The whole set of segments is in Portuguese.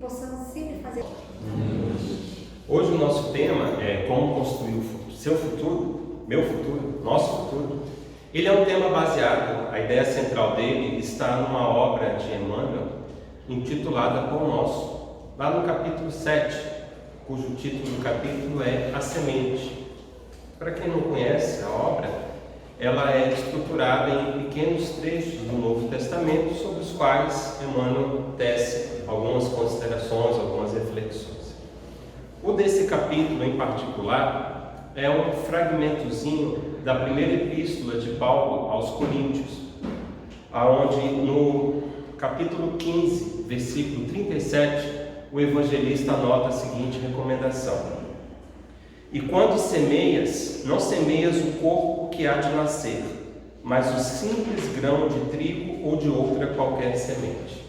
possamos sempre fazer. Hoje o nosso tema é como construir o seu futuro, meu futuro, nosso futuro. Ele é um tema baseado, a ideia central dele está numa obra de Emmanuel intitulada Pão Nosso, lá no capítulo 7, cujo título do capítulo é A Semente. Para quem não conhece a obra, ela é estruturada em pequenos trechos do Novo Testamento sobre os quais Emmanuel tece algumas considerações, algumas reflexões. O desse capítulo em particular é um fragmentozinho da primeira epístola de Paulo aos Coríntios, onde no capítulo 15, versículo 37, o evangelista anota a seguinte recomendação: E quando semeias, não semeias o corpo que há de nascer, mas o simples grão de trigo ou de outra qualquer semente.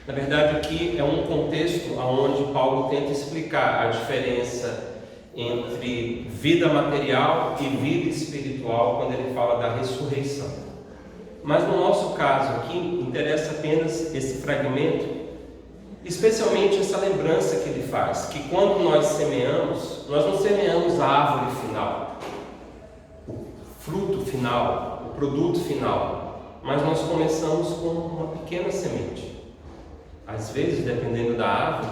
Na verdade, aqui é um contexto onde Paulo tenta explicar a diferença entre vida material e vida espiritual quando ele fala da ressurreição. Mas no nosso caso aqui, interessa apenas esse fragmento, especialmente essa lembrança que ele faz, que quando nós semeamos, nós não semeamos a árvore final, o fruto final, o produto final, mas nós começamos com uma pequena semente. Às vezes, dependendo da árvore,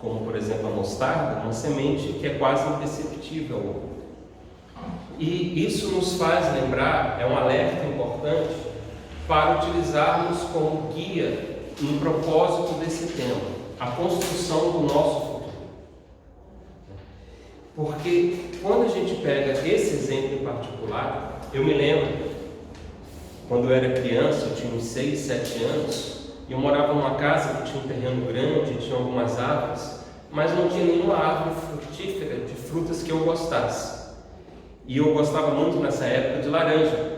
como por exemplo a mostarda, uma semente que é quase imperceptível. E isso nos faz lembrar, é um alerta importante para utilizarmos como guia no propósito desse tema, a construção do nosso futuro. Porque quando a gente pega esse exemplo em particular, eu me lembro, quando eu era criança, eu tinha uns 6, 7 anos, e eu morava numa casa que tinha um terreno grande, tinha algumas árvores, mas não tinha nenhuma árvore frutífera de frutas que eu gostasse. E eu gostava muito nessa época de laranja.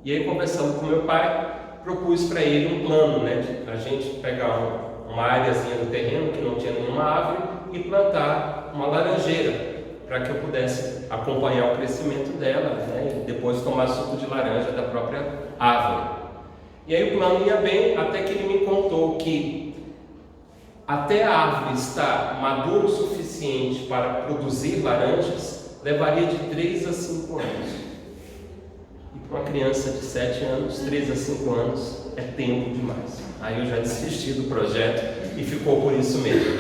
E aí, conversando com meu pai, propus para ele um plano, de a gente pegar uma áreazinha do terreno que não tinha nenhuma árvore e plantar uma laranjeira, para que eu pudesse acompanhar o crescimento dela, e depois tomar suco de laranja da própria árvore. E aí o plano ia bem, até que ele me contou que até a árvore estar madura o suficiente para produzir laranjas, levaria de 3 a 5 anos. E para uma criança de 7 anos, 3 a 5 anos é tempo demais. Aí eu já desisti do projeto e ficou por isso mesmo.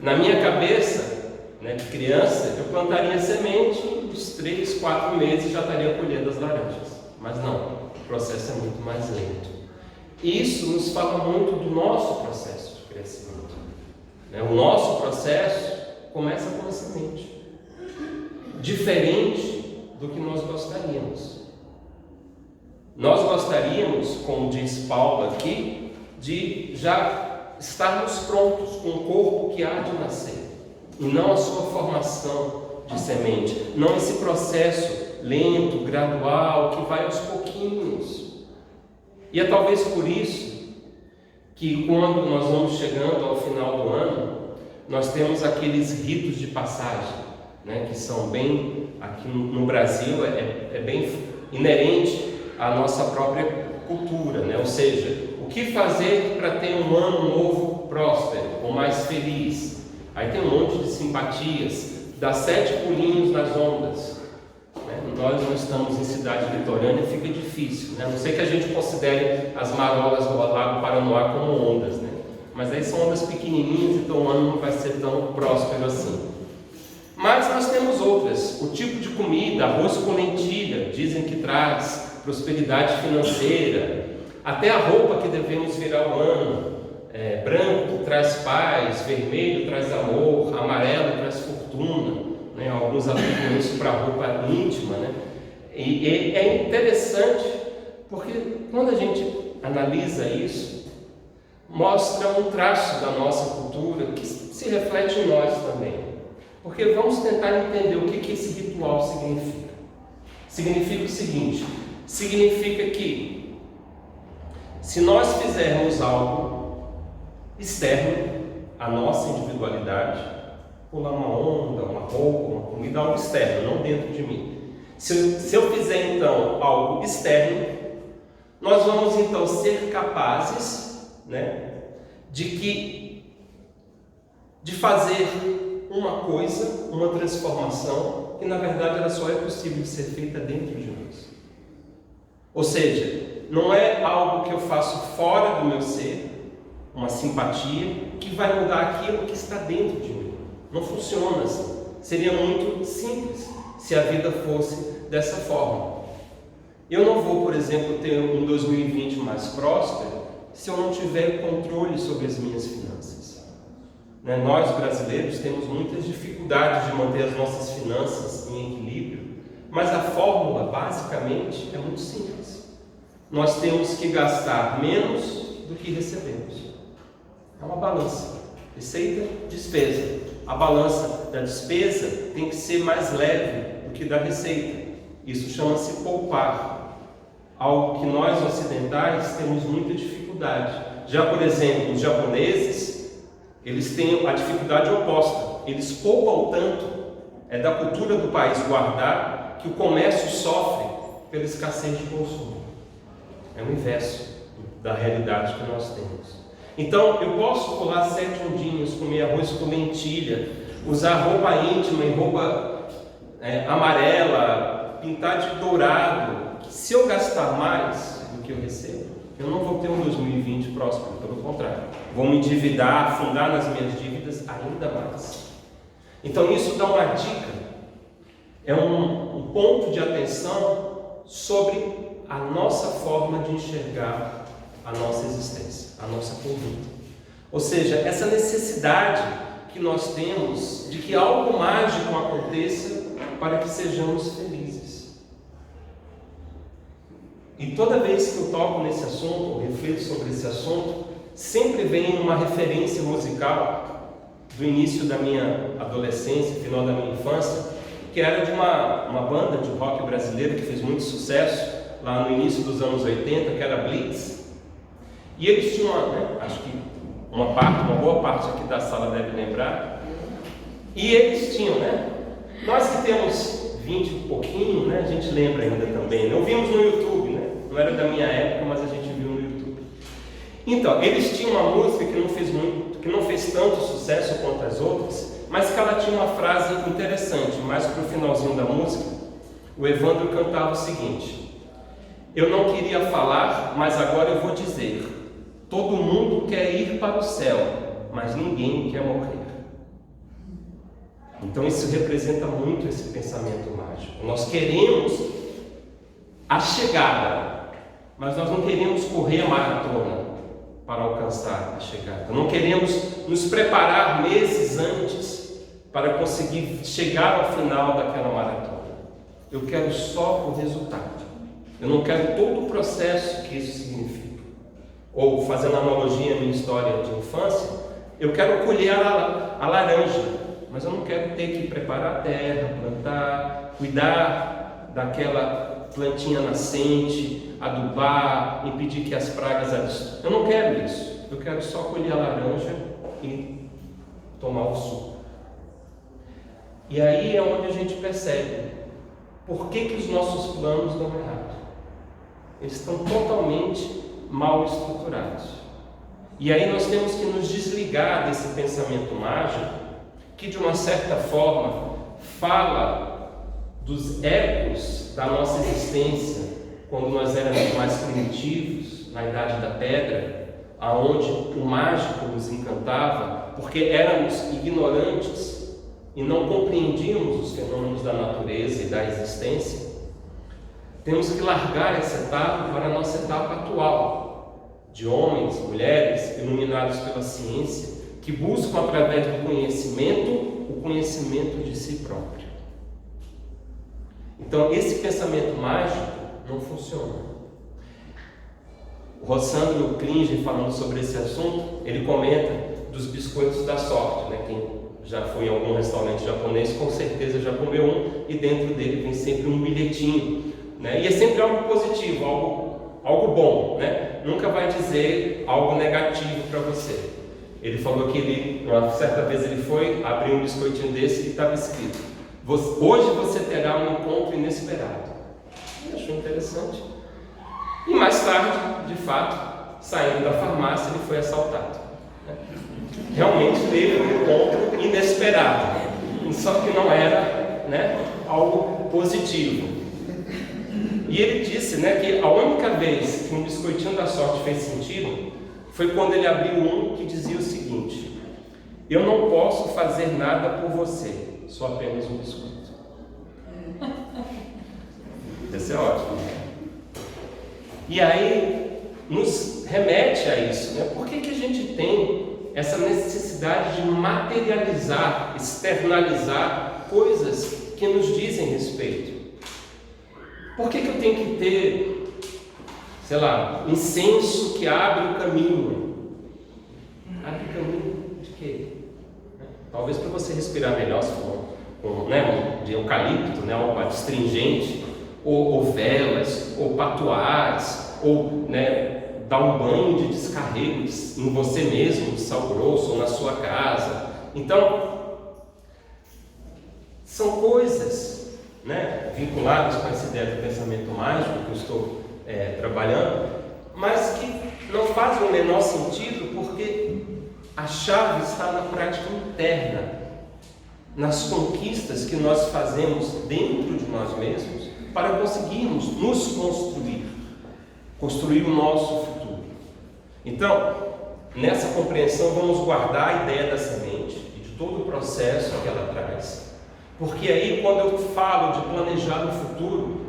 Na minha cabeça, de criança, eu plantaria semente e uns 3, 4 meses já estaria colhendo as laranjas. Mas não, o processo é muito mais lento. Isso nos fala muito do nosso processo de crescimento. O nosso processo começa com a semente, diferente do que nós gostaríamos. Nós gostaríamos, como diz Paulo aqui, de já estarmos prontos com o corpo que há de nascer, e não a sua formação de semente, não esse processo lento, gradual, que vai aos pouquinhos. E é talvez por isso que quando nós vamos chegando ao final do ano, nós temos aqueles ritos de passagem, que são bem, aqui no Brasil, é bem inerente à nossa própria cultura, ou seja, o que fazer para ter um ano novo próspero, ou mais feliz? Aí tem um monte de simpatias, dá 7 pulinhos nas ondas. Nós não estamos em cidade litorânea, fica difícil, a não ser que a gente considere as marolas do Lago Paranoá como ondas, mas aí são ondas pequenininhas, então o ano não vai ser tão próspero assim. Mas nós temos outras, o tipo de comida, arroz com lentilha, dizem que traz prosperidade financeira, até a roupa que devemos virar o ano, branco traz paz, vermelho traz amor, amarelo traz fortuna. Alguns aplicam isso para a roupa íntima, E é interessante porque quando a gente analisa isso, mostra um traço da nossa cultura que se reflete em nós também. Porque vamos tentar entender o que esse ritual significa. Significa o seguinte: significa que se nós fizermos algo externo à nossa individualidade, pular uma onda, uma roupa, uma comida, algo externo, não dentro de mim. Se eu fizer então algo externo, nós vamos então ser capazes, de que de fazer uma coisa, uma transformação, que na verdade ela só é possível de ser feita dentro de nós. Ou seja, não é algo que eu faço fora do meu ser, uma simpatia, que vai mudar aquilo que está dentro de mim. Não funciona assim. Seria muito simples se a vida fosse dessa forma. Eu não vou, por exemplo, ter um 2020 mais próspero se eu não tiver controle sobre as minhas finanças. Nós, brasileiros, temos muitas dificuldades de manter as nossas finanças em equilíbrio, mas a fórmula, basicamente, é muito simples. Nós temos que gastar menos do que recebemos. É uma balança. Receita, despesa. A balança da despesa tem que ser mais leve do que da receita. Isso chama-se poupar. Algo que nós ocidentais temos muita dificuldade. Já, por exemplo, os japoneses, eles têm a dificuldade oposta. Eles poupam tanto, é da cultura do país guardar, que o comércio sofre pela escassez de consumo. É o inverso da realidade que nós temos. Então, eu posso pular 7 ondinhas, comer arroz com lentilha, usar roupa íntima e roupa amarela, pintar de dourado. Se eu gastar mais do que eu recebo, eu não vou ter um 2020 próspero, pelo contrário. Vou me endividar, afundar nas minhas dívidas ainda mais. Então, isso dá uma dica, é um ponto de atenção sobre a nossa forma de enxergar a nossa existência, a nossa conduta. Ou seja, essa necessidade que nós temos de que algo mágico aconteça para que sejamos felizes. E toda vez que eu toco nesse assunto, ou reflito sobre esse assunto, sempre vem uma referência musical do início da minha adolescência, final da minha infância, que era de uma banda de rock brasileira que fez muito sucesso lá no início dos anos 80, que era Blitz. E eles tinham, acho que uma boa parte aqui da sala deve lembrar, e eles tinham, nós que temos 20 e pouquinho, a gente lembra ainda também, ouvimos no YouTube, não era da minha época, mas a gente viu no YouTube. Então, eles tinham uma música que não fez tanto sucesso quanto as outras, mas que ela tinha uma frase interessante. Mais para o finalzinho da música, o Evandro cantava o seguinte: eu não queria falar, mas agora eu vou dizer: todo mundo quer ir para o céu, mas ninguém quer morrer. Então isso representa muito esse pensamento mágico. Nós queremos a chegada, mas nós não queremos correr a maratona para alcançar a chegada. Não queremos nos preparar meses antes para conseguir chegar ao final daquela maratona. Eu quero só o resultado. Eu não quero todo o processo que isso significa. Ou, fazendo analogia à minha história de infância, eu quero colher a laranja, mas eu não quero ter que preparar a terra, plantar, cuidar daquela plantinha nascente, adubar, impedir que as pragas a destruam. Eu não quero isso. Eu quero só colher a laranja e tomar o suco. E aí é onde a gente percebe por que os nossos planos dão errado. Eles estão totalmente mal estruturados. E aí nós temos que nos desligar desse pensamento mágico que, de uma certa forma, fala dos ecos da nossa existência quando nós éramos mais primitivos, na Idade da Pedra, aonde o mágico nos encantava, porque éramos ignorantes e não compreendíamos os fenômenos da natureza e da existência. Temos que largar essa etapa para a nossa etapa atual, de homens, mulheres, iluminados pela ciência, que buscam, através do conhecimento, o conhecimento de si próprio. Então, esse pensamento mágico não funciona. O Rossandro Klinger, falando sobre esse assunto, ele comenta dos biscoitos da sorte, Quem já foi em algum restaurante japonês, com certeza já comeu um, e dentro dele vem sempre um bilhetinho. E é sempre algo positivo, algo bom, Nunca vai dizer algo negativo para você. Ele falou que uma certa vez ele foi, abriu um biscoitinho desse e estava escrito: hoje você terá um encontro inesperado. Ele achou interessante. E mais tarde, de fato, saindo da farmácia, ele foi assaltado. realmente teve um encontro inesperado, só que não era, né, algo positivo. E ele disse, né, que a única vez que um biscoitinho da sorte fez sentido foi quando ele abriu um que dizia o seguinte: eu não posso fazer nada por você, sou apenas um biscoito. Esse é ótimo. E aí nos remete a isso, né? Por que a gente tem essa necessidade de materializar, externalizar coisas que nos dizem respeito? Por que eu tenho que ter, sei lá, incenso que abre o caminho? Abre o caminho de quê? Talvez para você respirar melhor, se for né, de eucalipto, né, algo astringente, ou velas, ou patuás, ou, né, dar um banho de descarrego em você mesmo, de sal grosso, ou na sua casa. Então, são coisas, né, vinculadas com essa ideia do pensamento mágico que eu estou trabalhando, mas que não fazem o menor sentido, porque a chave está na prática interna, nas conquistas que nós fazemos dentro de nós mesmos para conseguirmos nos construir o nosso futuro. Então, nessa compreensão, vamos guardar a ideia da semente e de todo o processo que ela traz, porque aí, quando eu falo de planejar o futuro,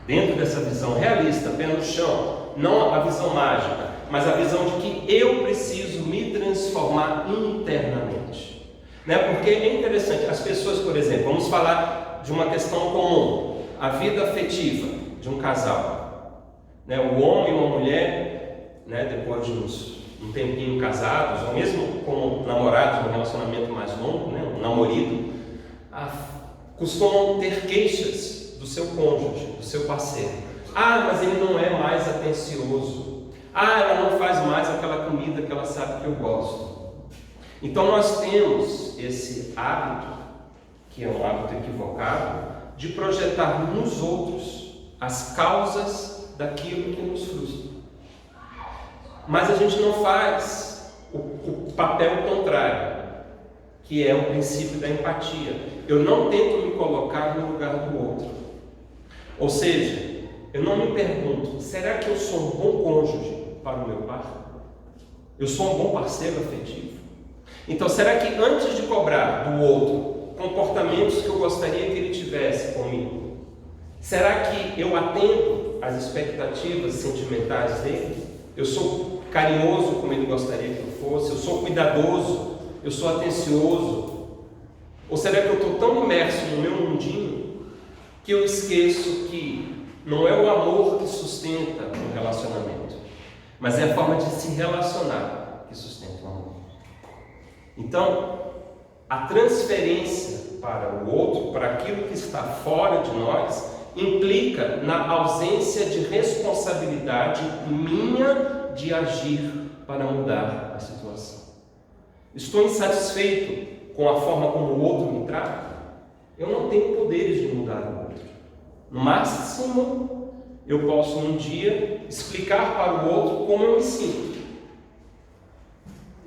dentro dessa visão realista, pé no chão, não a visão mágica, mas a visão de que eu preciso me transformar internamente. Né? Porque é interessante, as pessoas, por exemplo, vamos falar de uma questão comum, a vida afetiva de um casal. Né? O homem e uma mulher, né, depois de um tempinho casados, ou mesmo como namorados, num relacionamento mais longo, né, um namorido, costumam ter queixas do seu cônjuge, do seu parceiro. Ah, mas ele não é mais atencioso. Ah, ela não faz mais aquela comida que ela sabe que eu gosto. Então nós temos esse hábito, que é um hábito equivocado, de projetar nos outros as causas daquilo que nos frustra. Mas a gente não faz o papel contrário, que é o princípio da empatia. Eu não tento me colocar no lugar do outro. Ou seja, eu não me pergunto, será que eu sou um bom cônjuge para o meu par? Eu sou um bom parceiro afetivo? Então, será que antes de cobrar do outro comportamentos que eu gostaria que ele tivesse comigo, será que eu atendo às expectativas sentimentais dele? Eu sou carinhoso como ele gostaria que eu fosse? Eu sou cuidadoso? Eu sou atencioso? Ou será que eu estou tão imerso no meu mundinho que eu esqueço que não é o amor que sustenta o relacionamento, mas é a forma de se relacionar que sustenta o amor? Então, a transferência para o outro, para aquilo que está fora de nós, implica na ausência de responsabilidade minha de agir para mudar a situação. Estou insatisfeito com a forma como o outro me trata? Eu não tenho poderes de mudar o outro. No máximo, eu posso um dia explicar para o outro como eu me sinto.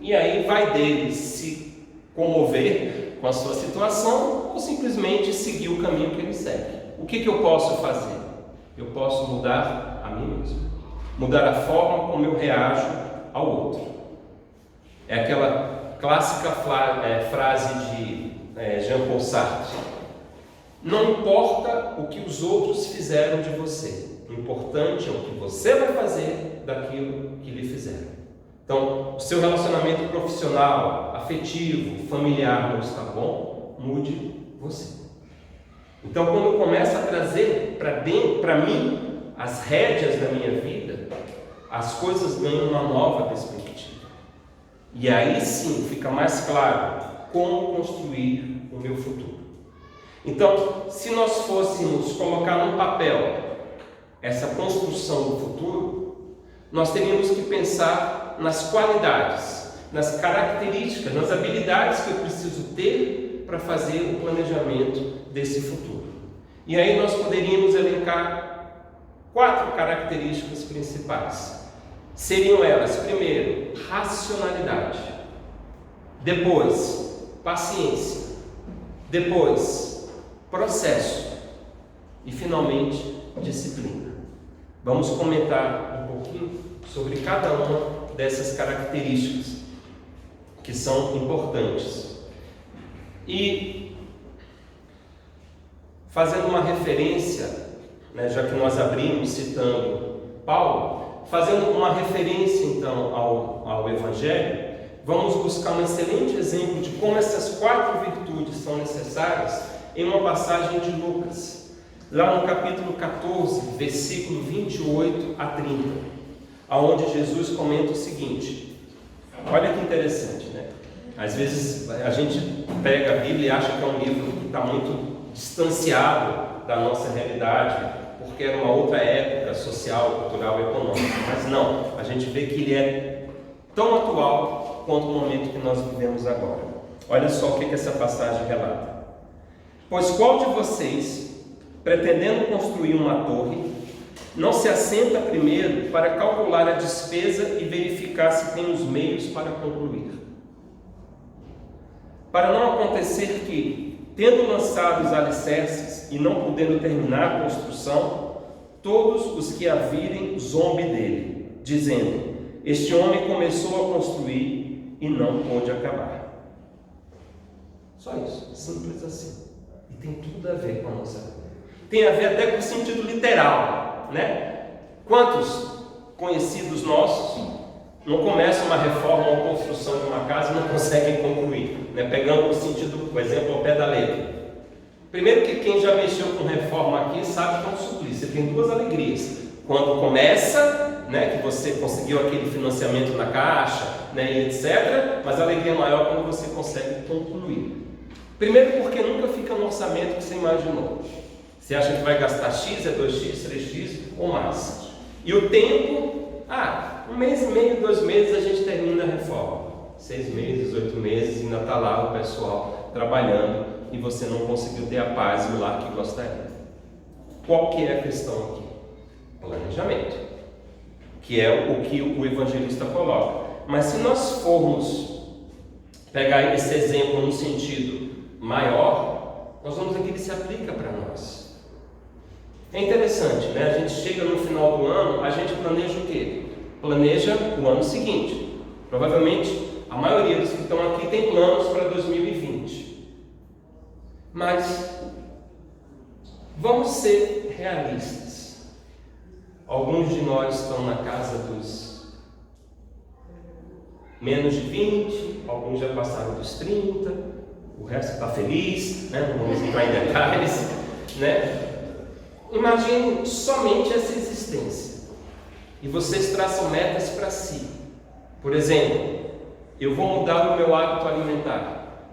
E aí vai dele se comover com a sua situação ou simplesmente seguir o caminho que ele segue. O que eu posso fazer? Eu posso mudar a mim mesmo, mudar a forma como eu reajo ao outro. É aquela clássica frase de Jean-Paul Sartre: não importa o que os outros fizeram de você, o importante é o que você vai fazer daquilo que lhe fizeram. Então, o seu relacionamento profissional, afetivo, familiar não está bom, mude você. Então, quando eu começo a trazer para mim as rédeas da minha vida, as coisas ganham uma nova perspectiva. E aí sim fica mais claro como construir o meu futuro. Então, se nós fôssemos colocar no papel essa construção do futuro, nós teríamos que pensar nas qualidades, nas características, nas habilidades que eu preciso ter para fazer o planejamento desse futuro. E aí nós poderíamos elencar 4 características principais. Seriam elas, primeiro, racionalidade. Depois, paciência. Depois, processo. E finalmente, disciplina. Vamos comentar um pouquinho sobre cada uma dessas características que são importantes. E fazendo uma referência, já que nós abrimos citando Paulo, fazendo uma referência então ao Evangelho, vamos buscar um excelente exemplo de como essas 4 virtudes são necessárias em uma passagem de Lucas, lá no capítulo 14, versículo 28 a 30, aonde Jesus comenta o seguinte. Olha que interessante, né? Às vezes a gente pega a Bíblia e acha que é um livro que está muito distanciado da nossa realidade, porque era uma outra época social, cultural e econômica. Mas não, a gente vê que ele é tão atual quanto o momento que nós vivemos agora. Olha só o que essa passagem relata. Pois qual de vocês, pretendendo construir uma torre, não se assenta primeiro para calcular a despesa e verificar se tem os meios para concluir? Para não acontecer que, tendo lançado os alicerces e não podendo terminar a construção, todos os que a virem zombem dele, dizendo: este homem começou a construir e não pôde acabar. Só isso, simples assim. E tem tudo a ver com a nossa vida. Tem a ver até com o sentido literal, né? Quantos conhecidos nossos não começam uma reforma ou construção de uma casa e não conseguem concluir, né? Pegando o sentido, por exemplo, ao pé da letra. Primeiro que quem já mexeu com reforma aqui sabe que é um suplício. Você tem 2 alegrias. Quando começa, né, que você conseguiu aquele financiamento na caixa, né, e etc. Mas a alegria é maior quando você consegue concluir. Primeiro porque nunca fica no orçamento que você imaginou. Você acha que vai gastar X, é 2X, 3X ou mais. E o tempo, 1 mês e meio, 2 meses a gente termina a reforma. 6 meses, 8 meses, ainda está lá o pessoal trabalhando e você não conseguiu ter a paz e o lar que gostaria. Qual que é a questão aqui? Planejamento, que é o que o evangelista coloca. Mas se nós formos pegar esse exemplo no sentido maior, nós vamos ver que ele se aplica para nós. É interessante, né? A gente chega no final do ano, a gente planeja o quê? Planeja o ano seguinte. Provavelmente a maioria dos que estão aqui tem planos para 2020. Mas vamos ser realistas. Alguns de nós estão na casa dos menos de 20, alguns já passaram dos 30, o resto está feliz, né? Não vamos entrar em detalhes, né? Imagine somente essa existência e vocês traçam metas para si. Por exemplo, eu vou mudar o meu hábito alimentar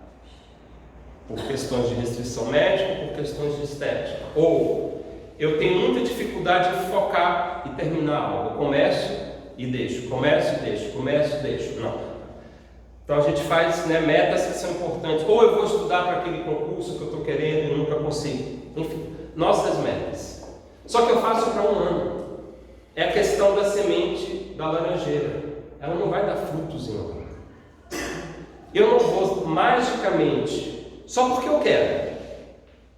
por questões de restrição médica, por questões de estética. Ou eu tenho muita dificuldade de focar e terminar algo. Eu começo e deixo, começo e deixo, começo e deixo. Não. Então a gente faz, né, metas que são importantes. Ou eu vou estudar para aquele concurso que eu estou querendo e nunca consigo. Enfim, nossas metas. Só que eu faço para um ano. É a questão da semente da laranjeira. Ela não vai dar frutos em um ano. Eu não vou magicamente, só porque eu quero,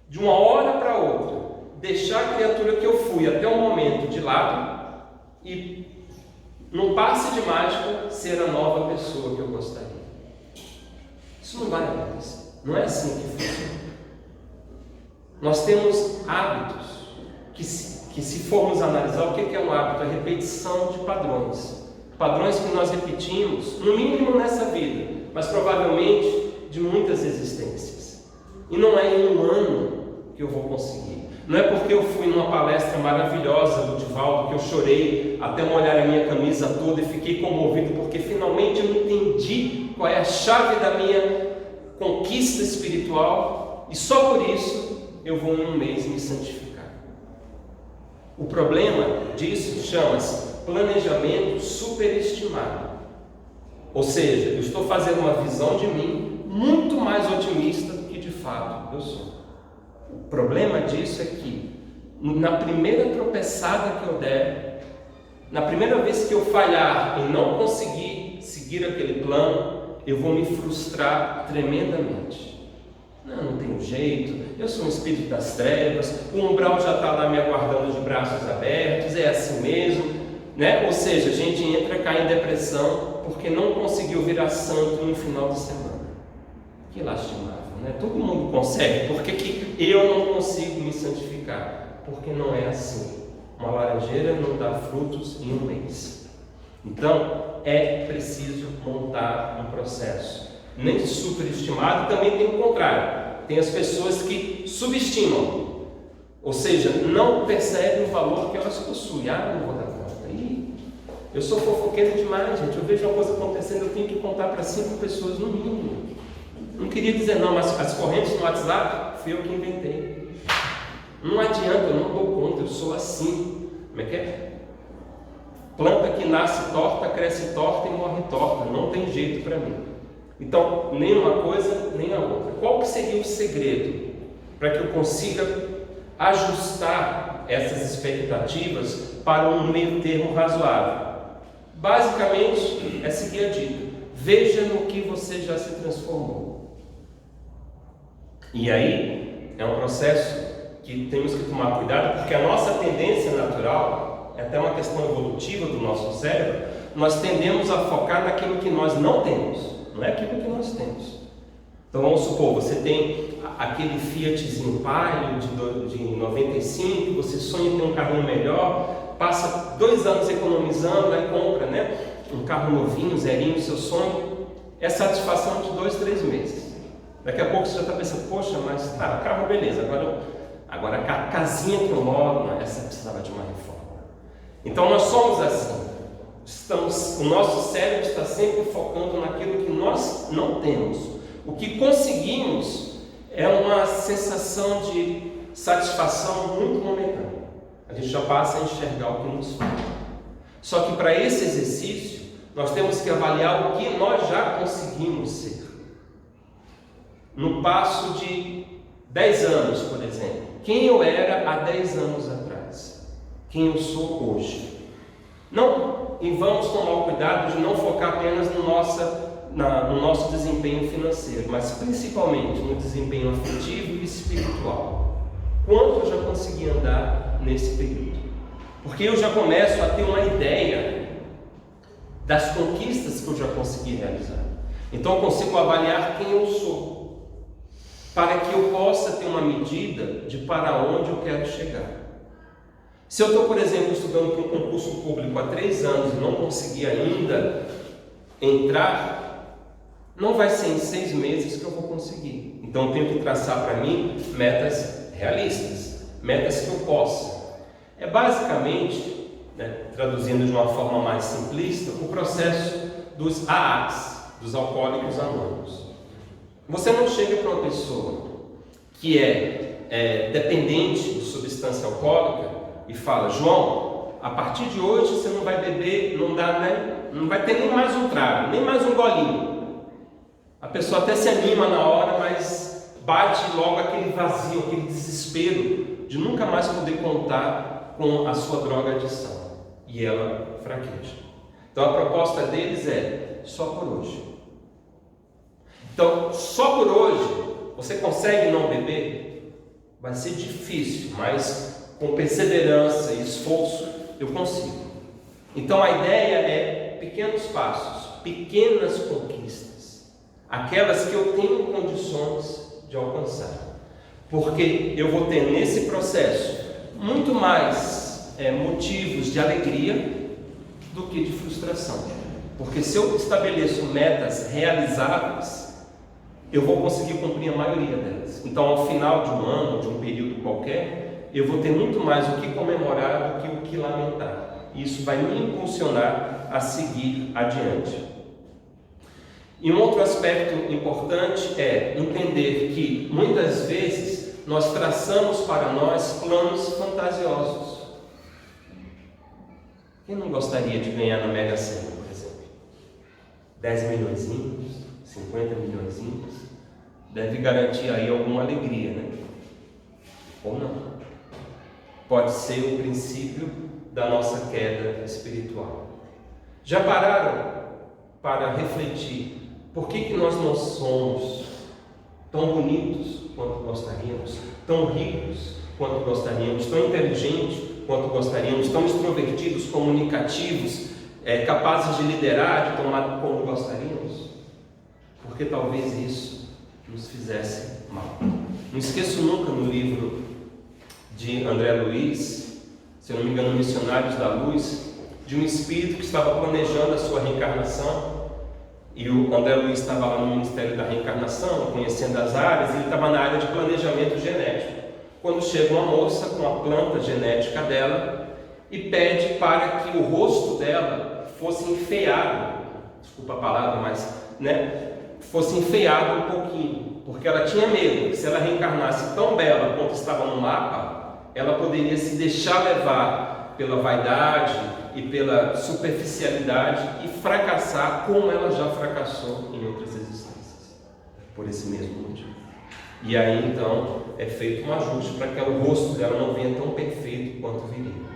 de uma hora para outra, deixar a criatura que eu fui até o momento de lado e, num passe de mágica, ser a nova pessoa que eu gostaria. Isso não vai acontecer. Não é assim que funciona. Nós temos hábitos que se formos analisar, o que é um hábito? É repetição de padrões. Padrões que nós repetimos, no mínimo nessa vida, mas provavelmente de muitas existências. E não é em um ano que eu vou conseguir. Não é porque eu fui numa palestra maravilhosa do Divaldo que eu chorei até molhar a minha camisa toda e fiquei comovido porque finalmente eu entendi qual é a chave da minha conquista espiritual e só por isso eu vou em um mês me santificar. O problema disso chama-se planejamento superestimado. Ou seja, eu estou fazendo uma visão de mim muito mais otimista do que de fato eu sou. O problema disso é que na primeira tropeçada que eu der, na primeira vez que eu falhar e não conseguir seguir aquele plano, eu vou me frustrar tremendamente. Não tenho jeito, eu sou um espírito das trevas, o umbral já está lá me aguardando de braços abertos, é assim mesmo, né? Ou seja, a gente entra, cai em depressão porque não conseguiu virar santo no final de semana. Que lastimável, né? Todo mundo consegue, por que eu não consigo me santificar? Porque não é assim. Uma laranjeira não dá frutos em um mês. Então, é preciso montar um processo. Nem superestimado, também tem o contrário. Tem as pessoas que subestimam, ou seja, não percebem o valor que elas possuem. Não vou dar conta. Eu sou fofoqueiro demais, gente. Eu vejo uma coisa acontecendo, eu tenho que contar para 5 pessoas no mínimo. Não queria dizer não, mas as correntes no WhatsApp fui eu que inventei. Não adianta, eu não dou conta, eu sou assim. Como é que é? Planta que nasce torta, cresce torta e morre torta. Não tem jeito para mim. Então, nem uma coisa, nem a outra. Qual que seria o segredo para que eu consiga ajustar essas expectativas para um meio termo razoável? Basicamente, é seguir a dica. Veja no que você já se transformou. E aí, é um processo que temos que tomar cuidado, porque a nossa tendência natural, é até uma questão evolutiva do nosso cérebro, nós tendemos a focar naquilo que nós não temos, não é aquilo que nós temos. Então vamos supor, você tem aquele Fiatzinho Palio de 95, você sonha em ter um carrinho melhor, passa 2 anos economizando, aí compra, né, um carro novinho, zerinho, seu sonho, é satisfação de 2, 3 meses. Daqui a pouco você já está pensando, poxa, mas tá, carro beleza, agora a casinha que eu moro, essa precisava de uma reforma. Então nós somos assim. O nosso cérebro está sempre focando naquilo que nós não temos. O que conseguimos é uma sensação de satisfação muito momentânea. A gente já passa a enxergar o que nos falta. Só que para esse exercício, nós temos que avaliar o que nós já conseguimos ser. No passo de 10 anos, por exemplo, quem eu era há 10 anos atrás, quem eu sou hoje. E vamos tomar o cuidado de não focar apenas no nosso desempenho financeiro, mas principalmente no desempenho afetivo e espiritual. Quanto eu já consegui andar nesse período? Porque eu já começo a ter uma ideia das conquistas que eu já consegui realizar. Então eu consigo avaliar quem eu sou, para que eu possa ter uma medida de para onde eu quero chegar. Se eu estou, por exemplo, estudando para um concurso público há 3 anos e não consegui ainda entrar, não vai ser em 6 meses que eu vou conseguir. Então eu tenho que traçar para mim metas realistas, metas que eu possa. É basicamente, traduzindo de uma forma mais simplista, o processo dos AAs, dos Alcoólicos Anônimos. Você não chega para uma pessoa que é dependente de substância alcoólica e fala, João, a partir de hoje você não vai beber, não vai ter nem mais um trago, nem mais um golinho. A pessoa até se anima na hora, mas bate logo aquele vazio, aquele desespero de nunca mais poder contar com a sua droga adição. E ela fraqueja. Então a proposta deles é só por hoje. Então, só por hoje, você consegue não beber? Vai ser difícil, mas com perseverança e esforço, eu consigo. Então, a ideia é pequenos passos, pequenas conquistas, aquelas que eu tenho condições de alcançar. Porque eu vou ter nesse processo muito mais motivos de alegria do que de frustração. Porque se eu estabeleço metas realizáveis, eu vou conseguir cumprir a maioria delas. Então, ao final de um ano, de um período qualquer, eu vou ter muito mais o que comemorar do que o que lamentar. Isso vai me impulsionar a seguir adiante. E um outro aspecto importante é entender que, muitas vezes, nós traçamos para nós planos fantasiosos. Quem não gostaria de ganhar na Mega Sena, por exemplo? 10 milhõezinhos, 50 milhõezinhos, deve garantir aí alguma alegria, né? Ou não. Pode ser o princípio da nossa queda espiritual. Já pararam para refletir Por que nós não somos tão bonitos quanto gostaríamos, tão ricos quanto gostaríamos, tão inteligentes quanto gostaríamos, tão extrovertidos, comunicativos, capazes de liderar, de tomar como gostaríamos? Porque talvez isso nos fizesse mal. Não esqueço nunca no livro de André Luiz, se eu não me engano, Missionários da Luz, de um espírito que estava planejando a sua reencarnação. E o André Luiz estava lá no Ministério da Reencarnação, conhecendo as áreas, e ele estava na área de planejamento genético. Quando chega uma moça com a planta genética dela e pede para que o rosto dela fosse enfeiado, desculpa a palavra, mas fosse enfeiado um pouquinho, porque ela tinha medo que se ela reencarnasse tão bela quanto estava no mapa, ela poderia se deixar levar pela vaidade e pela superficialidade e fracassar como ela já fracassou em outras existências, por esse mesmo motivo. E aí então é feito um ajuste para que o rosto dela não venha tão perfeito quanto viria.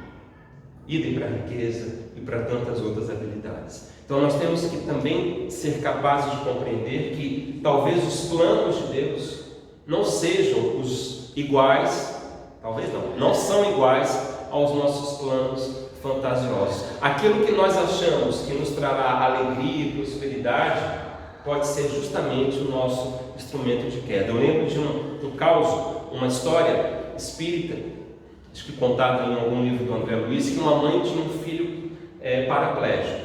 Idem para a riqueza e para tantas outras habilidades. Então nós temos que também ser capazes de compreender que talvez os planos de Deus não sejam os iguais, talvez não são iguais aos nossos planos fantasiosos. Aquilo que nós achamos que nos trará alegria e prosperidade pode ser justamente o nosso instrumento de queda. Eu lembro de um caso, uma história espírita, acho que contada em algum livro do André Luiz, que uma mãe tinha um filho paraplégico,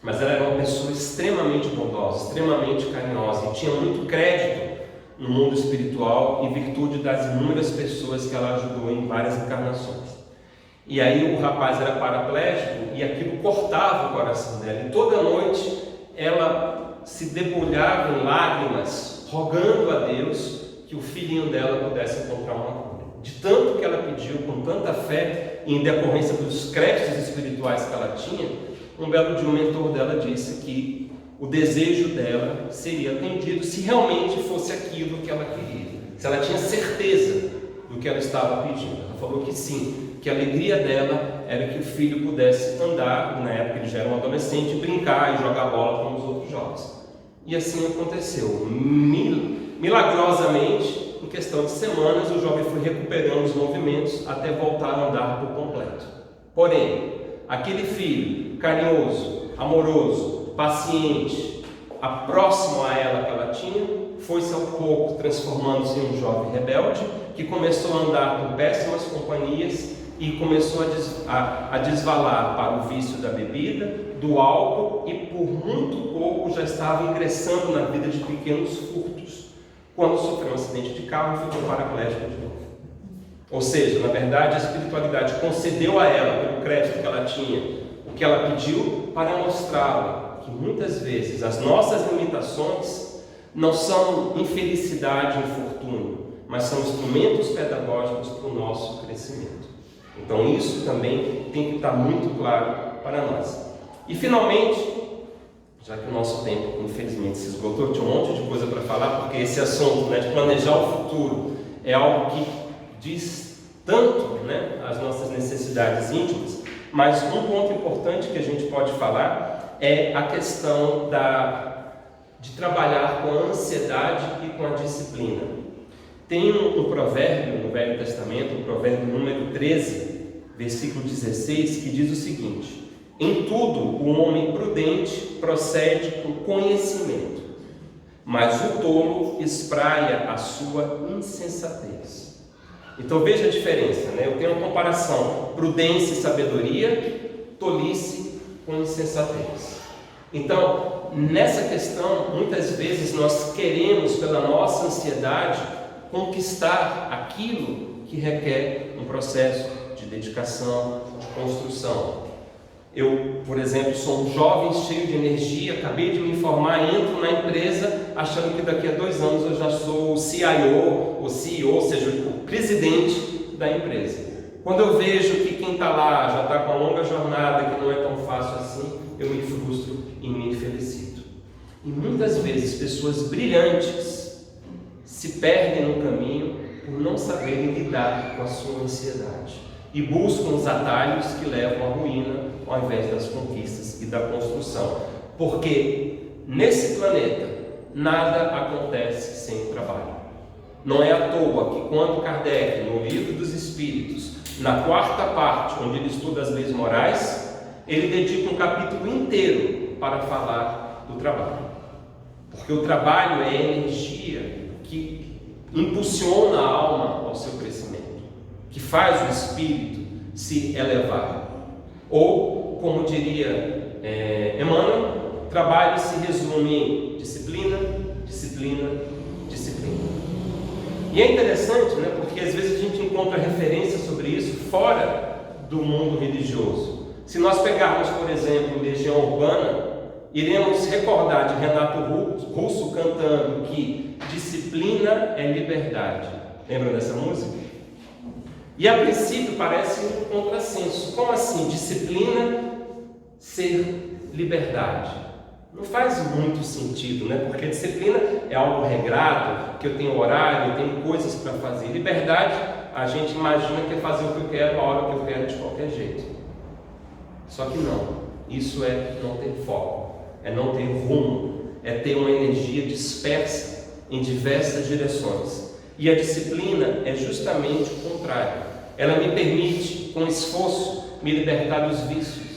mas ela era uma pessoa extremamente bondosa, extremamente carinhosa e tinha muito crédito no mundo espiritual em virtude das inúmeras pessoas que ela ajudou em várias encarnações. E aí o rapaz era paraplégico e aquilo cortava o coração dela, e toda noite ela se debulhava em lágrimas, rogando a Deus que o filhinho dela pudesse encontrar uma cura. De tanto que ela pediu, com tanta fé, e em decorrência dos créditos espirituais que ela tinha, um belo dia o mentor dela disse que o desejo dela seria atendido se realmente fosse aquilo que ela queria, se ela tinha certeza do que ela estava pedindo. Ela falou que sim, que a alegria dela era que o filho pudesse andar, na época ele já era um adolescente, brincar e jogar bola como os outros jovens. E assim aconteceu. Milagrosamente, em questão de semanas, o jovem foi recuperando os movimentos até voltar a andar por completo. Porém, aquele filho carinhoso, amoroso, paciente, próximo a ela que ela tinha, foi-se ao pouco transformando-se em um jovem rebelde que começou a andar por péssimas companhias e começou a desvalar para o vício da bebida, do álcool, e por muito pouco já estava ingressando na vida de pequenos furtos, quando sofreu um acidente de carro e ficou paraplégico de novo. Ou seja, na verdade, a espiritualidade concedeu a ela, pelo crédito que ela tinha, o que ela pediu, para mostrá-la que muitas vezes as nossas limitações não são infelicidade e infortúnio, mas são instrumentos pedagógicos para o nosso crescimento. Então isso também tem que estar muito claro para nós. E finalmente, já que o nosso tempo infelizmente se esgotou, tinha um monte de coisa para falar, porque esse assunto de planejar o futuro é algo que diz tanto as nossas necessidades íntimas, mas um ponto importante que a gente pode falar é a questão de trabalhar com a ansiedade e com a disciplina. Tem um provérbio no Velho Testamento, o provérbio número 13, versículo 16, que diz o seguinte: em tudo o homem prudente procede com conhecimento, mas o tolo espraia a sua insensatez. Então veja a diferença, Eu tenho uma comparação: prudência e sabedoria, tolice com insensatez. Então, nessa questão, muitas vezes nós queremos, pela nossa ansiedade, conquistar aquilo que requer um processo de dedicação, de construção. Eu, por exemplo, sou um jovem cheio de energia, acabei de me formar, entro na empresa achando que daqui a 2 anos eu já sou o CIO, ou CEO, ou seja, o presidente da empresa. Quando eu vejo que quem está lá já está com uma longa jornada, que não é tão fácil assim, eu me frustro e me infelicito. E muitas vezes pessoas brilhantes se perdem no caminho por não saberem lidar com a sua ansiedade e buscam os atalhos que levam à ruína ao invés das conquistas e da construção, porque nesse planeta, nada acontece sem o trabalho. Não é à toa que quando Kardec, no Livro dos Espíritos, na quarta parte, onde ele estuda as leis morais, ele dedica um capítulo inteiro para falar do trabalho. Porque o trabalho é a energia que impulsiona a alma ao seu crescimento, que faz o espírito se elevar. Ou, como diria Emmanuel, trabalho se resume em disciplina, disciplina, disciplina. E é interessante, né, porque às vezes a gente encontra referências sobre isso fora do mundo religioso. Se nós pegarmos, por exemplo, Legião Urbana, iremos recordar de Renato Russo cantando que disciplina é liberdade. Lembram dessa música? E a princípio parece um contrassenso. Como assim? Disciplina ser liberdade. Não faz muito sentido, né? Porque disciplina é algo regrado, que eu tenho horário, eu tenho coisas para fazer. Liberdade, a gente imagina que é fazer o que eu quero, a hora que eu quero, de qualquer jeito. Só que não. Isso é não ter foco, é não ter rumo, é ter uma energia dispersa em diversas direções. E a disciplina é justamente o contrário. Ela me permite, com esforço, me libertar dos vícios.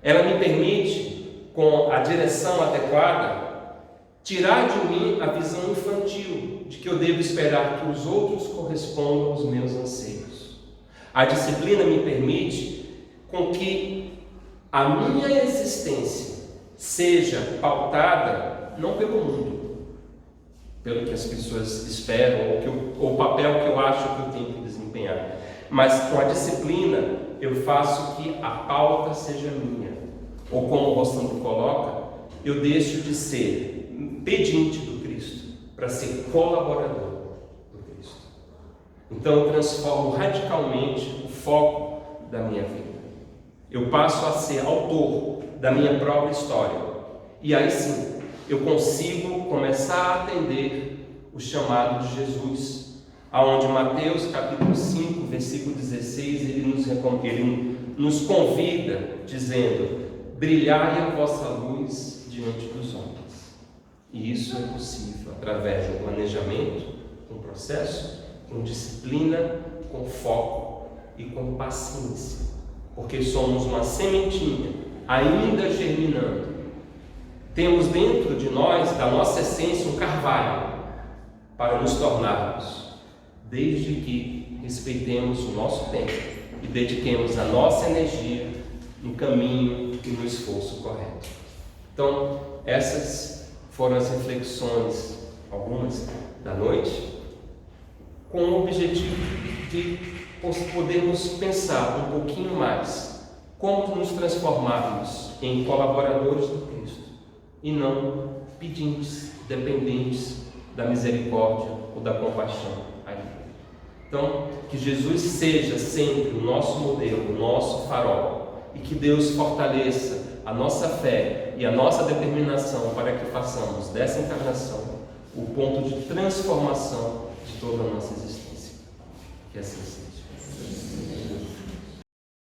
Ela me permite, com a direção adequada, tirar de mim a visão infantil de que eu devo esperar que os outros correspondam aos meus anseios. A disciplina me permite com que a minha existência seja pautada não pelo mundo, pelo que as pessoas esperam, ou o papel que eu acho que eu tenho que desempenhar, mas com a disciplina eu faço que a pauta seja minha. Ou como o Rostando coloca, eu deixo de ser pedinte do Cristo para ser colaborador do Cristo. Então eu transformo radicalmente o foco da minha vida. Eu passo a ser autor da minha própria história. E aí sim, eu consigo começar a atender o chamado de Jesus, aonde Mateus capítulo 5, versículo 16, ele nos convida, dizendo: brilhai a vossa luz diante dos homens. E isso é possível através do planejamento, com processo, com disciplina, com foco e com paciência. Porque somos uma sementinha ainda germinando. Temos dentro de nós, da nossa essência, um carvalho para nos tornarmos, desde que respeitemos o nosso tempo e dediquemos a nossa energia no caminho e no esforço correto. Então, essas foram as reflexões, algumas da noite, com o objetivo de podermos pensar um pouquinho mais como nos transformarmos em colaboradores do Cristo e não pedintes, dependentes da misericórdia ou da compaixão a Ele. Então, que Jesus seja sempre o nosso modelo, o nosso farol, e que Deus fortaleça a nossa fé e a nossa determinação para que façamos dessa encarnação o ponto de transformação de toda a nossa existência. Que assim seja.